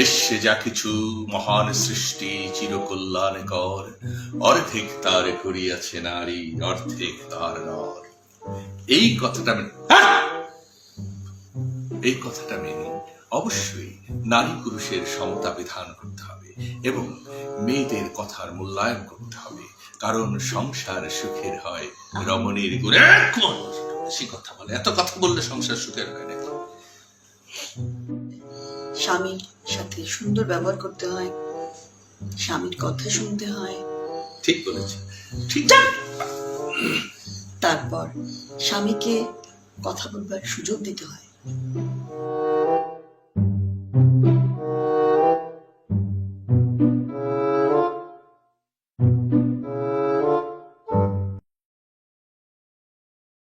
বিশ্বে যা কিছু মহান সৃষ্টি চিরকল্যাণকর, অর্ধেক তার করিয়াছে নারী, অর্ধেক তার নর। এই কথাটা এই কথাটা মেনে অবশ্যই নারী পুরুষের সমতা বিধান করতে হবে এবং মেয়েদের কথার মূল্যায়ন করতে হবে, কারণ সংসার সুখের হয় রমণীর গুণে। বেশি কথা বলে, এত কথা বললে সংসার সুখের হয় নাকি? স্বামীর সাথে সুন্দর ব্যবহার করতে হয়, স্বামীর কথা শুনতে হয়। ঠিক বলেছে, ঠিক। তারপর স্বামীকে কথা বলবার সুযোগ দিতে হয়।